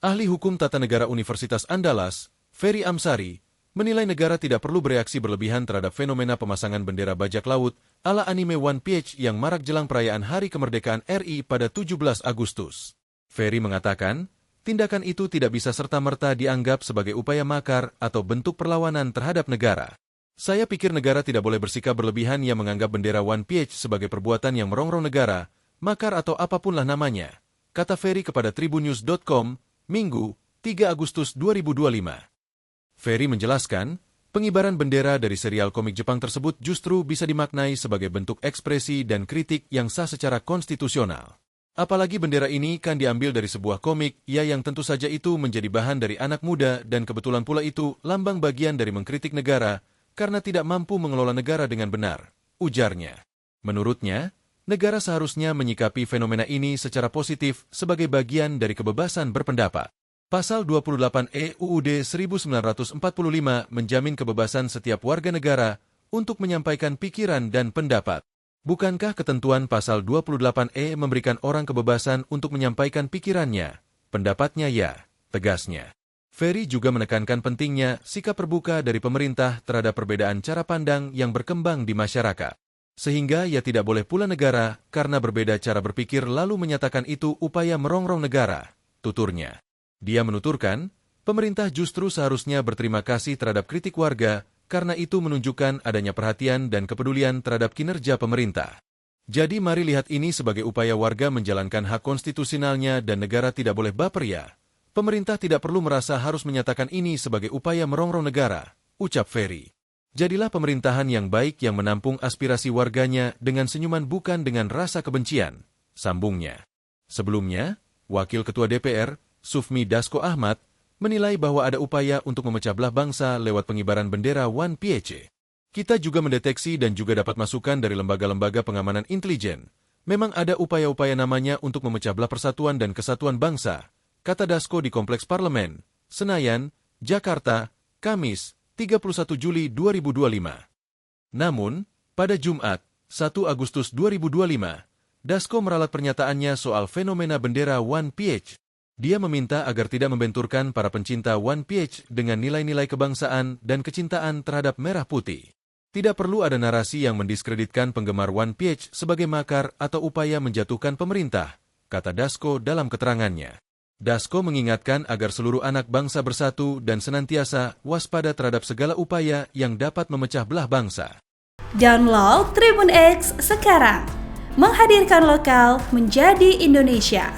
Ahli Hukum Tata Negara Universitas Andalas, Ferry Amsari, menilai negara tidak perlu bereaksi berlebihan terhadap fenomena pemasangan bendera bajak laut ala anime One Piece yang marak jelang perayaan Hari Kemerdekaan RI pada 17 Agustus. Ferry mengatakan, tindakan itu tidak bisa serta-merta dianggap sebagai upaya makar atau bentuk perlawanan terhadap negara. Saya pikir negara tidak boleh bersikap berlebihan yang menganggap bendera One Piece sebagai perbuatan yang merongrong negara, makar atau apapunlah namanya, kata Ferry kepada tribunnews.com, Minggu, 3 Agustus 2025. Ferry menjelaskan, pengibaran bendera dari serial komik Jepang tersebut justru bisa dimaknai sebagai bentuk ekspresi dan kritik yang sah secara konstitusional. Apalagi bendera ini kan diambil dari sebuah komik, yang tentu saja itu menjadi bahan dari anak muda dan kebetulan pula itu lambang bagian dari mengkritik negara karena tidak mampu mengelola negara dengan benar, ujarnya. Menurutnya, negara seharusnya menyikapi fenomena ini secara positif sebagai bagian dari kebebasan berpendapat. Pasal 28E UUD 1945 menjamin kebebasan setiap warga negara untuk menyampaikan pikiran dan pendapat. Bukankah ketentuan pasal 28E memberikan orang kebebasan untuk menyampaikan pikirannya, pendapatnya ya, tegasnya. Ferry juga menekankan pentingnya sikap terbuka dari pemerintah terhadap perbedaan cara pandang yang berkembang di masyarakat. Sehingga ia tidak boleh pula negara karena berbeda cara berpikir lalu menyatakan itu upaya merongrong negara, tuturnya. Dia menuturkan, pemerintah justru seharusnya berterima kasih terhadap kritik warga karena itu menunjukkan adanya perhatian dan kepedulian terhadap kinerja pemerintah. Jadi mari lihat ini sebagai upaya warga menjalankan hak konstitusionalnya dan negara tidak boleh baper ya. Pemerintah tidak perlu merasa harus menyatakan ini sebagai upaya merongrong negara, ucap Ferry. Jadilah pemerintahan yang baik yang menampung aspirasi warganya dengan senyuman bukan dengan rasa kebencian, sambungnya. Sebelumnya, Wakil Ketua DPR, Sufmi Dasko Ahmad, menilai bahwa ada upaya untuk memecah belah bangsa lewat pengibaran bendera One Piece. Kita juga mendeteksi dan juga dapat masukan dari lembaga-lembaga pengamanan intelijen. Memang ada upaya-upaya namanya untuk memecah belah persatuan dan kesatuan bangsa, kata Dasko di Kompleks Parlemen, Senayan, Jakarta, Kamis, 31 Juli 2025. Namun, pada Jumat, 1 Agustus 2025, Dasko meralat pernyataannya soal fenomena bendera One Piece. Dia meminta agar tidak membenturkan para pencinta One Piece dengan nilai-nilai kebangsaan dan kecintaan terhadap merah putih. Tidak perlu ada narasi yang mendiskreditkan penggemar One Piece sebagai makar atau upaya menjatuhkan pemerintah, kata Dasko dalam keterangannya. Dasko mengingatkan agar seluruh anak bangsa bersatu dan senantiasa waspada terhadap segala upaya yang dapat memecah belah bangsa. Download Tribun X sekarang, menghadirkan lokal menjadi Indonesia.